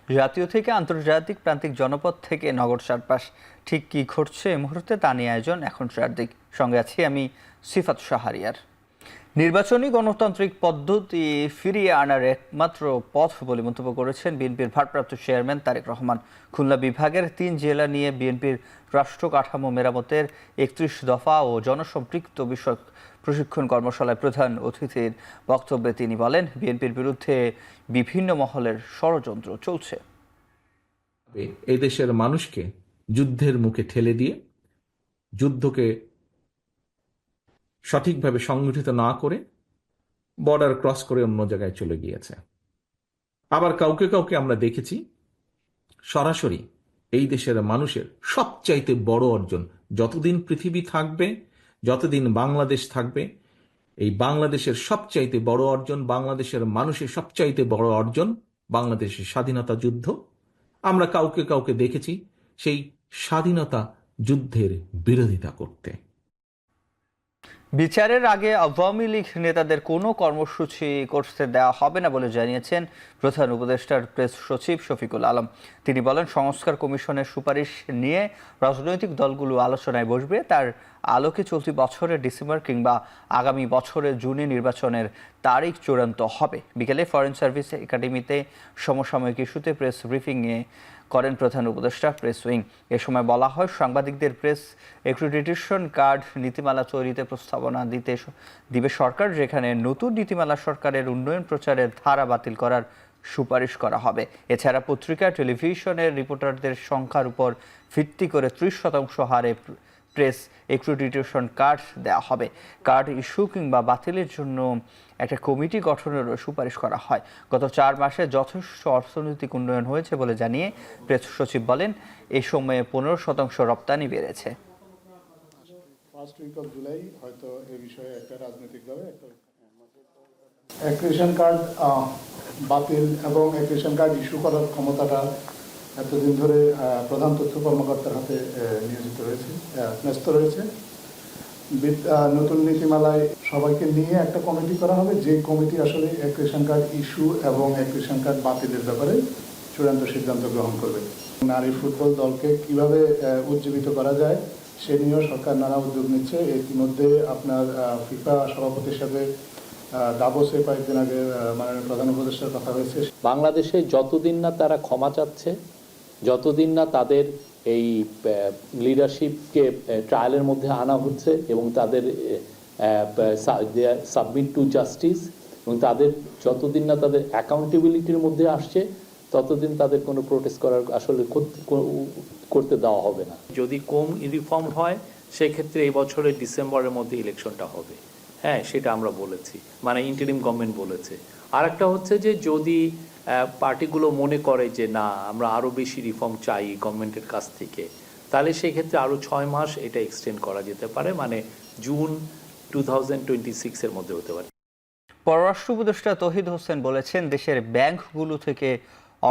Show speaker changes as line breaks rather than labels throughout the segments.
জাতীয় থেকে আন্তর্জাতিক প্রান্তিক জনপদ থেকে নগর চারপাশ ঠিক কী ঘটছে এই মুহূর্তে তা নিয়ে আয়োজন এখন চারদিক। সঙ্গে আছি আমি সিফাত শাহরিয়ার। নির্বাচনী গণতান্ত্রিক পদ্ধতি ফিরিয়ে আনার একমাত্র পথ বলে মন্তব্য করেছেন বিএনপির ভারপ্রাপ্ত চেয়ারম্যান তারেক রহমান। খুলনা বিভাগের ৩ জেলা নিয়ে বিএনপির রাষ্ট্র কাঠামো মেরামতের ৩১ দফা ও জনসম্পৃক্ত বিষয়ক প্রশিক্ষণ কর্মশালায় প্রধান অতিথির বক্তব্যে তিনি বলেন, বিএনপির বিরুদ্ধে বিভিন্ন মহলের ষড়যন্ত্র চলছে।
এই দেশের মানুষকে যুদ্ধের মুখে ঠেলে দিয়ে যুদ্ধকে সঠিকভাবে সংগঠিত না করে বর্ডার ক্রস করে অন্য জায়গায় চলে গিয়েছে। আবার কাউকে কাউকে আমরা দেখেছি সরাসরি এই দেশের মানুষের সবচাইতে বড় অর্জন, যতদিন পৃথিবী থাকবে, যতদিন বাংলাদেশ থাকবে, এই বাংলাদেশের সবচাইতে বড় অর্জন, বাংলাদেশের মানুষের সবচাইতে বড় অর্জন বাংলাদেশের স্বাধীনতা যুদ্ধ। আমরা কাউকে কাউকে দেখেছি সেই স্বাধীনতা যুদ্ধের বিরোধিতা করতে।
বিচারের আগে আওয়ামী লীগ নেতাদের কোনো কর্মসূচি করতে দেওয়া হবে না বলে জানিয়েছেন প্রধান উপদেষ্টার প্রেস সচিব শফিকুল আলম। তিনি বলেন, সংস্কার কমিশনের সুপারিশ নিয়ে রাজনৈতিক দলগুলো আলোচনায় বসবে। তার আলোকে চলতি বছরের ডিসেম্বর কিংবা আগামী বছরের জুনে নির্বাচনের তারিখ চূড়ান্ত হবে। বিকেলে ফরেন সার্ভিস একাডেমিতে সমসাময়িক ইস্যুতে প্রেস ব্রিফিংয়ে করেন প্রধান উপদেষ্টা প্রেস উইং। এ সময় বলা হয়, সাংবাদিকদের প্রেস অ্যাক্রিডিটেশন কার্ড নীতিমালা তৈরিতে প্রস্তাবনা দিবে সরকার, যেখানে নতুন নীতিমালা সরকারের উন্নয়ন প্রচারের ধারা বাতিল করার সুপারিশ করা হবে। এছাড়া পত্রিকা টেলিভিশনের রিপোর্টারদের সংখ্যার উপর ভিত্তি করে 30% হারে প্রেস অ্যাক্রিডিটেশন কার্ড দেওয়া হবে। কার্ড ইস্যু কিংবা বাতিলের জন্য একটা কমিটি গঠনেরও সুপারিশ করা হয়। গত 4 মাসে যথেষ্ট অর্থনৈতিক উন্নয়ন হয়েছে বলে জানিয়ে প্রেস সচিব বলেন, এই সময়ে 15% রপ্তানি বেড়েছে।
ফার্স্ট উইক অফ জুলাই হয়তো এই বিষয়ে একটা রাজনৈতিকভাবে একটা অ্যাক্রিডিটেশন কার্ড বাতিল এবং অ্যাক্রিডিটেশন কার্ড ইস্যু করার ক্ষমতাটা এতদিন ধরে প্রধান তথ্য কর্মকর্তার হাতে নিয়োজিত রয়েছে, ন্যস্ত রয়েছে। নতুন নীতিমালায় সবাইকে নিয়ে একটা কমিটি করা হবে, যে কমিটি আসলে অ্যাক্রিডিটেশন কার্ড ইস্যু এবং অ্যাক্রিডিটেশন কার্ড বাতিলের ব্যাপারে চূড়ান্ত সিদ্ধান্ত গ্রহণ করবে। নারী ফুটবল দলকে কিভাবে উজ্জীবিত করা যায় সে নিয়েও সরকার নানা উদ্যোগ নিচ্ছে। ইতিমধ্যে আপনার ফিফা সভাপতির সাথে দাভোসে কয়েকদিন আগে মাননীয় প্রধান উপদেষ্টার কথা হয়েছে।
বাংলাদেশে যতদিন না তারা ক্ষমা চাচ্ছে, যতদিন না তাদের এই লিডারশিপকে ট্রায়ালের মধ্যে আনা হচ্ছে এবং তাদের সাবমিট টু জাস্টিস এবং তাদের যতদিন না তাদের অ্যাকাউন্টেবিলিটির মধ্যে আসছে, ততদিন তাদের কোনো প্রোটেস্ট করার আসলে করতে দেওয়া হবে না। যদি কম রিফর্ম হয়, সেক্ষেত্রে এই বছরের ডিসেম্বরের মধ্যে ইলেকশনটা হবে। হ্যাঁ, সেটা আমরা বলেছি, মানে ইন্টারিম গভর্নমেন্ট বলেছে। আর একটা হচ্ছে যে যদি পার্টিগুলো মনে করে যে না, আমরা আরও বেশি রিফর্ম চাই গভর্নমেন্টের কাছ থেকে, তাহলে সেক্ষেত্রে আরও 6 মাস এটা এক্সটেন্ড করা যেতে পারে, মানে জুন 2026-এর মধ্যে হতে পারে।
পররাষ্ট্র উপদেষ্টা তৌহিদ হোসেন বলেছেন, দেশের ব্যাংকগুলো থেকে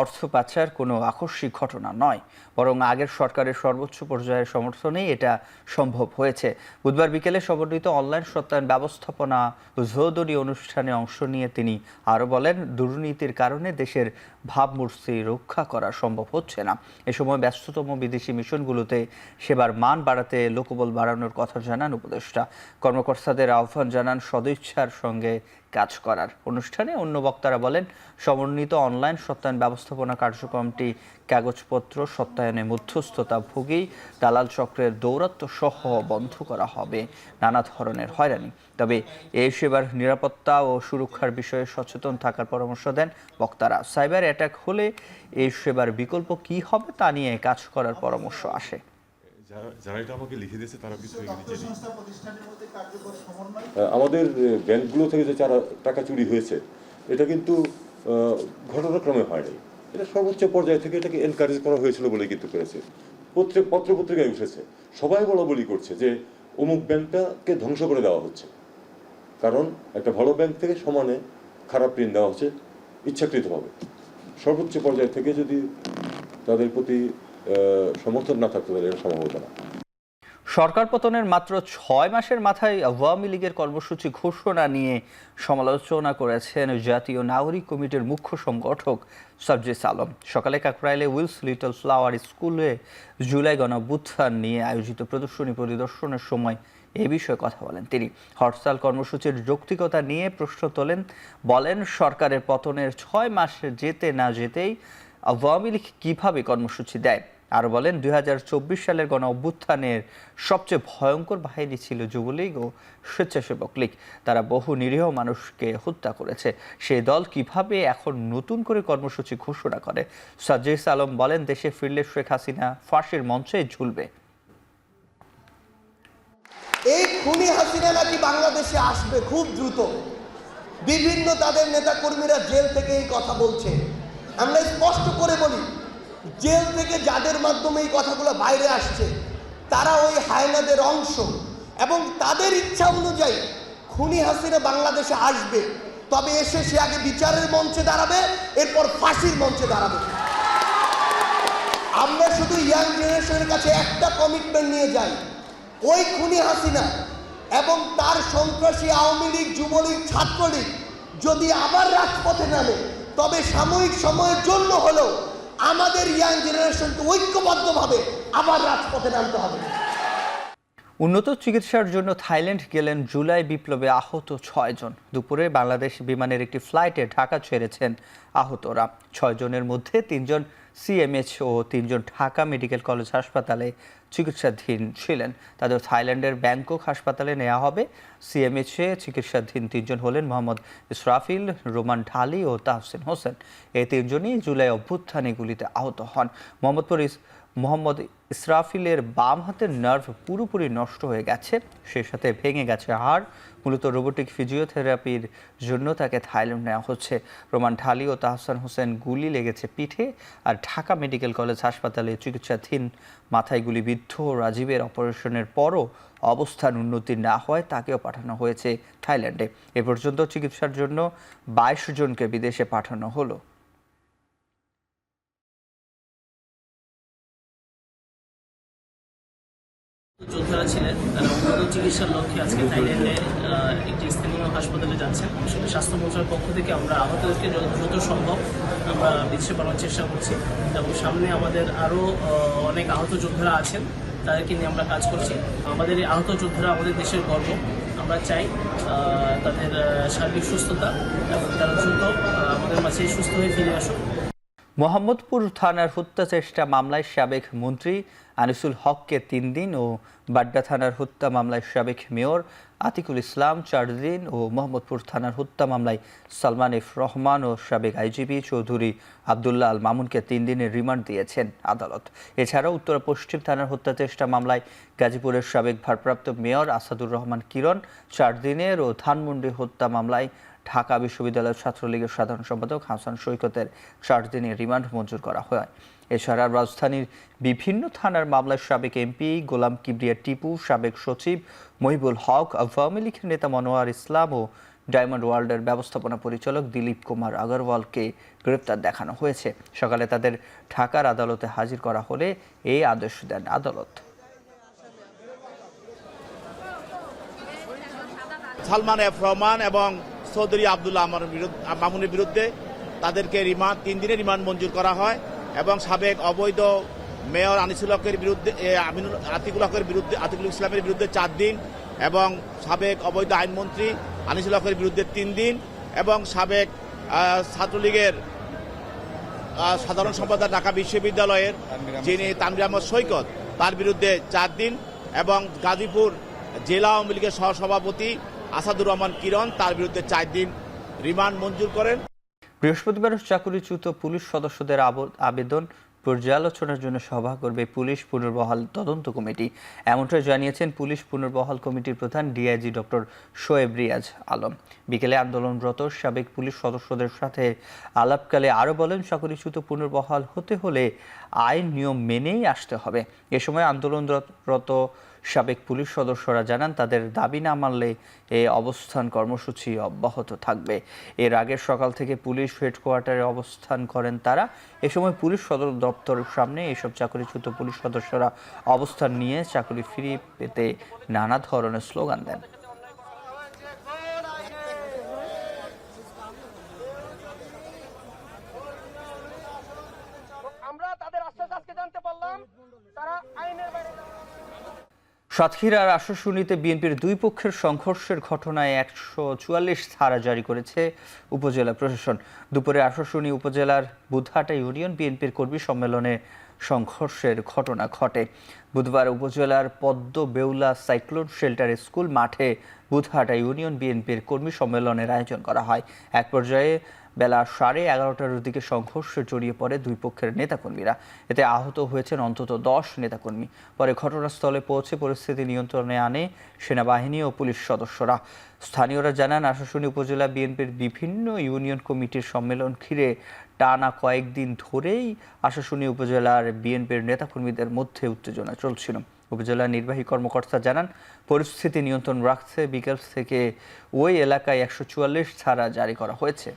অর্থ পাচার কোনো আকস্মিক ঘটনা নয়, বরং আগের সরকারের সর্বোচ্চ পর্যায়ের সমর্থনেই এটা সম্ভব হয়েছে। বুধবার বিকেলে সমন্বিত অনলাইন সত্যায়ন ব্যবস্থাপনা উদ্বোধনী অনুষ্ঠানে অংশ নিয়ে তিনি আরও বলেন, দুর্নীতির কারণে দেশের ভাবমূর্তি রক্ষা করা সম্ভব হচ্ছে না। এ সময় ব্যস্ততম বিদেশি মিশনগুলোতে সেবার মান বাড়াতে লোকবল বাড়ানোর কথা জানান উপদেষ্টা। কর্মকর্তাদের আহ্বান জানান সদিচ্ছার সঙ্গে কাজ করার। অনুষ্ঠানে অন্য বক্তারা বলেন, সমন্বিত অনলাইন সত্যায়ন ব্যবস্থাপনা কার্যক্রমটি কাগজপত্র সত্যায়নে মধ্যস্থতা ভোগী দালাল চক্রের দৌরাত্ম্য সহ বন্ধ করা হবে নানা ধরনের হয়রানি। তবে এই সেবার নিরাপত্তা ও সুরক্ষার বিষয়ে সচেতন থাকার পরামর্শ দেন বক্তারা। সাইবার অ্যাটাক হলে এই সেবার বিকল্প কি হবে তা নিয়ে কাজ করার পরামর্শ আসে।
যারা এটা আমাকে লিখে দিয়েছে তারা কিছু আমাদের ব্যাংকগুলো থেকে যে টাকা চুরি হয়েছে, এটা কিন্তু ঘটনাক্রমে হয়নি। এটা সর্বোচ্চ পর্যায় থেকে এটাকে এনকারেজ করা হয়েছিল বলে কিন্তু করেছে। পত্রপত্রিকায় উঠেছে, সবাই বলা করছে যে অমুক ব্যাংকটাকে ধ্বংস করে দেওয়া হচ্ছে, কারণ একটা ভালো ব্যাংক থেকে সমানে খারাপ ঋণ দেওয়া হচ্ছে ইচ্ছাকৃতভাবে। সর্বোচ্চ পর্যায় থেকে যদি তাদের প্রতি সমর্থন না থাকতে পারে, এটা সম্ভব না।
সরকার পতনের মাত্র 6 মাসের মাথায় আওয়ামী লীগের কর্মসূচি ঘোষণা নিয়ে সমালোচনা করেছেন জাতীয় নাগরিক কমিটির মুখ্য সংগঠক সার্জিস আলম। সকালে কাকরাইলে উইলস লিটল ফ্লাওয়ার স্কুলে জুলাই গণঅভ্যুত্থান নিয়ে আয়োজিত প্রদর্শনী পরিদর্শনের সময় এ বিষয়ে কথা বলেন তিনি। হরতাল কর্মসূচির যৌক্তিকতা নিয়ে প্রশ্ন তোলেন, বলেন সরকারের পতনের 6 মাস যেতে না যেতেই আওয়ামী লীগ কিভাবে কর্মসূচি দেয়। আর বলেন 2024 সালের গণঅভ্যুত্থানের সবচেয়ে ভয়ঙ্কর বাহিনী ছিল যুবলীগ ও স্বেচ্ছাসেবক লীগ। তারা বহু নিরীহ মানুষকে হত্যা করেছে। সেই দল কিভাবে এখন নতুন করে কর্মসূচি ঘোষণা করে? সার্জিস আলম বলেন, দেশে ফিরলে শেখ হাসিনা ফাঁসির মঞ্চে ঝুলবে।
এই খুনি হাসিনা নাকি বাংলাদেশে আসবে খুব দ্রুত। বিভিন্ন তাদের নেতাকর্মীরা জেল থেকে এই কথা বলছে। আমরা স্পষ্ট করে বলি, জেল থেকে যাদের মাধ্যমে এই কথাগুলো বাইরে আসছে তারা ওই হায়নাদের অংশ, এবং তাদের ইচ্ছা অনুযায়ী খুনি হাসিনা বাংলাদেশে আসবে। তবে এসে সে আগে বিচারের মঞ্চে দাঁড়াবে, এরপর ফাঁসির মঞ্চে দাঁড়াবে। আমরা শুধু ইয়াং জেনারেশনের কাছে একটা কমিটমেন্ট নিয়ে যাই, ওই খুনি হাসিনা এবং তার সন্ত্রাসী আওয়ামী লীগ, যুবলীগ, ছাত্রলীগ যদি আবার রাজপথে নামে, তবে সাময়িক সময়ের জন্য হলেও আমাদের ইয়াং জেনারেশনকে ঐক্যবদ্ধভাবে আবার রাজপথে নামতে হবে।
উন্নত চিকিৎসার জন্য থাইল্যান্ড গেলেন জুলাই বিপ্লবে আহত 6 জন। দুপুরে বাংলাদেশ বিমানের একটি ফ্লাইটে ঢাকা ছেড়েছেন আহতরা। 6 জনের মধ্যে 3 জন সিএমএইচ ও 3 জন ঢাকা মেডিকেল কলেজ হাসপাতালে চিকিৎসাধীন ছিলেন। তাদের থাইল্যান্ডের ব্যাংকক হাসপাতালে নেওয়া হবে। সিএমএইচে চিকিৎসাধীন 3 জন হলেন মোহাম্মদ ইসরাফিল, রোমান ঢালি ও তাহসিন হোসেন। এই 3 জনই জুলাই অভ্যুত্থানে গুলিতে আহত হন। মোহাম্মদ ইসরাফিলের বাম হাতের নার্ভ পুরোপুরি নষ্ট হয়ে গেছে, সেই সাথে ভেঙে গেছে হাড়। মূলত রোবোটিক ফিজিওথেরাপির জন্য তাকে থাইল্যান্ড নেওয়া হচ্ছে। রোমান ঢালি ও তাহসান হোসেন গুলি লেগেছে পিঠে, আর ঢাকা মেডিকেল কলেজ হাসপাতালে চিকিৎসাধীন। মাথায় গুলিবিদ্ধ রাজীবের অপারেশনের পরও অবস্থার উন্নতি না হওয়ায় তাকেও পাঠানো হয়েছে থাইল্যান্ডে। এ পর্যন্ত চিকিৎসার জন্য 22 জনকে বিদেশে পাঠানো হলো।
যোদ্ধারা ছিলেন, তারা উন্নত চিকিৎসার লক্ষ্যে আজকে থাইল্যান্ডে একটি স্থানীয় হাসপাতালে যাচ্ছেন। আসলে স্বাস্থ্য মন্ত্রণালয়ের পক্ষ থেকে আমরা আহতদেরকে যত সম্ভব আমরা বিদেশে পাঠানোর চেষ্টা করছি, এবং সামনে আমাদের আরও অনেক আহত যোদ্ধারা আছেন, তাদেরকে নিয়ে আমরা কাজ করছি। আমাদের এই আহত যোদ্ধারা আমাদের দেশের গর্ব। আমরা চাই তাদের শারীরিক সুস্থতা এবং তারা দ্রুত আমাদের মাঝে সুস্থ হয়ে ফিরে আসুক।
মোহাম্মদপুর থানার হত্যা চেষ্টা মামলায় সাবেক মন্ত্রী আনিসুল হককে 3 দিন ও বাড্ডা থানার হত্যা মামলায় সাবেক মেয়র আতিকুল ইসলাম 4 দিন ও মোহাম্মদপুর থানার হত্যা মামলায় সালমান এফ রহমান ও সাবেক আইজিপি চৌধুরী আবদুল্লাহ আল মামুনকে 3 দিনের রিমান্ড দিয়েছেন আদালত। এছাড়াও উত্তরা পশ্চিম থানার হত্যা চেষ্টা মামলায় গাজীপুরের সাবেক ভারপ্রাপ্ত মেয়র আসাদুর রহমান কিরণ 4 দিনের ও ধানমন্ডি হত্যা মামলায় ঢাকা বিশ্ববিদ্যালয় ছাত্রলীগের সাধারণ সম্পাদক হাসান সৈকতের 4 দিনের রিমান্ড মঞ্জুর করা হয়। এছাড়া রাজধানীর বিভিন্ন থানার মামলায় সাবেক এমপি গোলাম কিবরিয়া টিপু, সাবেক সচিব মহিবুল হক, আওয়ামী লীগের নেতা মনোয়ার ইসলাম ও ডায়মন্ড ওয়ার্ল্ডের ব্যবস্থাপনা পরিচালক দিলীপ কুমার আগরওয়ালকে গ্রেপ্তার দেখানো হয়েছে। সকালে তাদের ঢাকার আদালতে হাজির করা হলে এই আদেশ দেন আদালত।
সালমান এফ রহমান এবং চৌধুরী আবদুল্লাহ মামুনের বিরুদ্ধে তাদেরকে 3 দিনের রিমান্ড মঞ্জুর করা হয়, এবং সাবেক অবৈধ মেয়র আনিসুল হকের বিরুদ্ধে আতিকুল ইসলামের বিরুদ্ধে 4 দিন, এবং সাবেক অবৈধ আইনমন্ত্রী আনিসুল হকের বিরুদ্ধে 3 দিন, এবং সাবেক ছাত্রলীগের সাধারণ সম্পাদক ঢাকা বিশ্ববিদ্যালয়ের যিনি তানভীর আহমদ সৈকত তার বিরুদ্ধে 4 দিন, এবং গাজীপুর জেলা আওয়ামী লীগের সহসভাপতি আসাদুর রহমান কিরণ তার বিরুদ্ধে 4 দিন রিমান্ড মঞ্জুর করেন।
বৃহস্পতিবার চাকরিচ্যুত পুলিশ সদস্যদের আবেদন পর্যালোচনার জন্য সভা করবে পুলিশ পুনর্বহাল তদন্ত কমিটি। এমনটাই জানিয়েছেন পুলিশ পুনর্বহাল কমিটির প্রধান ডিআইজি ডক্টর শোয়েব রিয়াজ আলম। বিকেলে আন্দোলনরত সাবেক পুলিশ সদস্যদের সাথে আলাপকালে আরও বলেন, চাকরিচ্যুত পুনর্বহাল হতে হলে আইন নিয়ম মেনেই আসতে হবে। এ সময় আন্দোলনরত সাবেক পুলিশ সদস্যরা জানান তাদের দাবি না মানলে এই অবস্থান কর্মসূচি অব্যাহত থাকবে। এর আগের সকাল থেকে পুলিশ হেডকোয়ার্টারে অবস্থান করেন তারা। এ সময় পুলিশ সদর দপ্তরের সামনে এসব চাকরিচ্যুত পুলিশ সদস্যরা অবস্থান নিয়ে চাকরি ফিরিয়ে পেতে নানা ধরনের স্লোগান দেন। সাতক্ষীরার আশাশুনিতে বিএনপির দুই পক্ষের সংঘর্ষের ঘটনায় 144 ধারা জারি করেছে উপজেলা প্রশাসন। দুপুরে আশাশুনি উপজেলার বুধহাটা ইউনিয়ন বিএনপির কর্মী সম্মেলনে সংঘর্ষের ঘটনা ঘটে। বুধবার উপজেলার পদ্ম বেউলা সাইক্লোন শেল্টার স্কুল মাঠে বুধহাটা ইউনিয়ন বিএনপির কর্মী সম্মেলনের আয়োজন করা হয়। এক পর্যায়ে বেলা 11:30টার দিকে সংঘর্ষে জড়িয়ে পড়ে দুই পক্ষের নেতাকর্মীরা। এতে আহত হয়েছেন অন্তত 10 নেতাকর্মী। পরে ঘটনাস্থলে পৌঁছে পরিস্থিতি নিয়ন্ত্রণে আনে সেনাবাহিনী ও পুলিশ সদস্যরা। স্থানীয়রা জানান, আশাশুনি উপজেলা বিএনপির বিভিন্ন ইউনিয়ন কমিটির সম্মেলন ঘিরে টানা কয়েকদিন ধরেই আশাশুনি উপজেলার বিএনপির নেতাকর্মীদের মধ্যে উত্তেজনা চলছিল। উপজেলা নির্বাহী কর্মকর্তা জানান, পরিস্থিতি নিয়ন্ত্রণ রাখতে বিকেল থেকে ওই এলাকায় 144 ধারা জারি করা হয়েছে।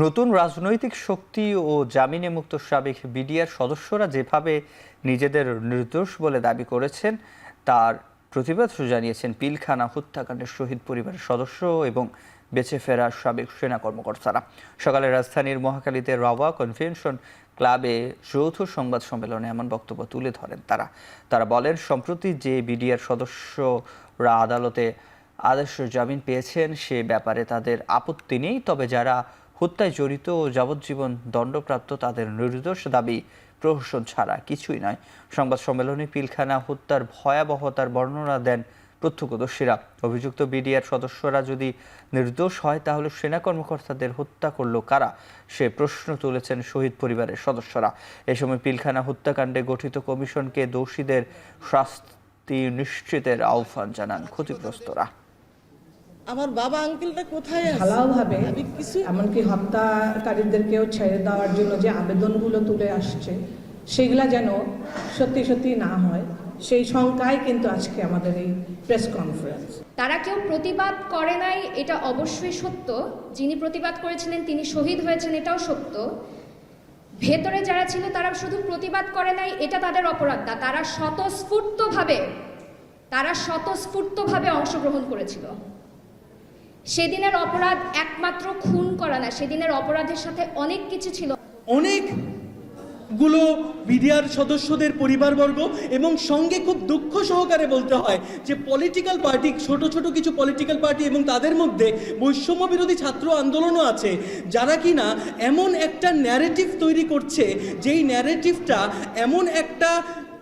নতুন রাজনৈতিক শক্তি ও জামিনে মুক্ত সাবেক বিডিআর সদস্যরা যেভাবে নিজেদের নির্দোষ বলে দাবি করেছেন তার প্রতিবাদ জানিয়েছেন পিলখানা হত্যাকাণ্ডের শহীদ পরিবারের সদস্য এবং বেঁচে ফেরা সাবেক সেনা কর্মকর্তারা। সকালে রাজধানীর মহাখালীতে রাওয়া কনভেনশন ক্লাবে যৌথ সংবাদ সম্মেলনে এমন বক্তব্য তুলে ধরেন তারা বলেন, সম্প্রতি যে বিডিআর সদস্যরা আদালতে আদেশ জামিন পেয়েছেন সে ব্যাপারে তাদের আপত্তি নেই, তবে যারা হত্যায় জড়িত ও যাবজ্জীবন দণ্ডপ্রাপ্ত তাদের নির্দোষ দাবি প্রহসন ছাড়া কিছুই নয়। সংবাদ সম্মেলনে পিলখানা হত্যার ভয়াবহতার বর্ণনা দেন প্রত্যক্ষদর্শীরা। অভিযুক্ত বিডিআর সদস্যরা যদি নির্দোষ হয় তাহলে সেনা কর্মকর্তাদের হত্যা করল কারা, সে প্রশ্ন তুলেছেন শহীদ পরিবারের সদস্যরা। এ সময় পিলখানা হত্যাকাণ্ডে গঠিত কমিশনকে দোষীদের শাস্তি নিশ্চিতের আহ্বান জানান ক্ষতিগ্রস্তরা।
আমার বাবা আঙ্কেলটা কোথায় আছে?
ঢালাওভাবে এমনকি হত্যাকারীদেরকেও ছেড়ে দেওয়ার জন্য যে আবেদনগুলো তুলে আসছে সেগুলা যেন সত্যি সত্যি না হয়, সেই শঙ্কায় কিন্তু আজকে আমাদের এই প্রেস কনফারেন্স।
তারা কেউ প্রতিবাদ করে নাই, এটা অবশ্যই সত্য। যিনি প্রতিবাদ করেছিলেন তিনি শহীদ হয়েছেন, এটাও সত্য। ভেতরে যারা ছিল তারা শুধু প্রতিবাদ করে নাই, এটা তাদের অপরাধ না। তারা স্বতঃস্ফূর্তভাবে অংশগ্রহণ করেছিল। সেদিনের অপরাধ একমাত্র খুন করা না, সেদিনের অপরাধের সাথে অনেক কিছু ছিল।
অনেকগুলো বিডিআর সদস্যদের পরিবারবর্গ এবং সঙ্গে খুব দুঃখ সহকারে বলতে হয় যে পলিটিক্যাল পার্টি, ছোট ছোট কিছু পলিটিক্যাল পার্টি এবং তাদের মধ্যে বৈষম্য বিরোধী ছাত্র আন্দোলনও আছে, যারা কিনা এমন একটা ন্যারেটিভ তৈরি করছে যেই ন্যারেটিভটা এমন একটা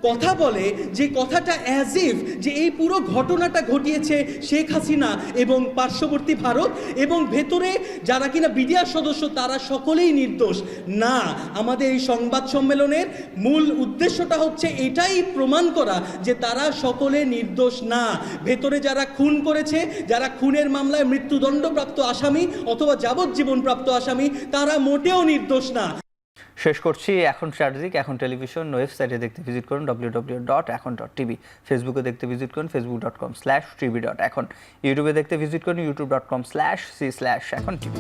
কথা বলে যে কথাটা অ্যাজ ইফ যে এই পুরো ঘটনাটা ঘটিয়েছে শেখ হাসিনা এবং পার্শ্ববর্তী ভারত, এবং ভেতরে যারা কিনা বিডিআর সদস্য তারা সকলেই নির্দোষ না। আমাদের এই সংবাদ সম্মেলনের মূল উদ্দেশ্যটা হচ্ছে এটাই প্রমাণ করা যে তারা সকলে নির্দোষ না। ভেতরে যারা খুন করেছে, যারা খুনের মামলায় মৃত্যুদণ্ডপ্রাপ্ত আসামি অথবা যাবজ্জীবনপ্রাপ্ত আসামি, তারা মোটেও নির্দোষ না।
শেষ করছি এখন চারদিক, এখন টেলিভিশন। ওয়েবসাইটে দেখতে ভিজিট করুন www.এখন.tv। ফেসবুকে দেখতে ভিজিট করুন facebook.com/tv.এখন। ইউটিউবে দেখতে ভিজিট করুন youtube.com/c/এখন tv।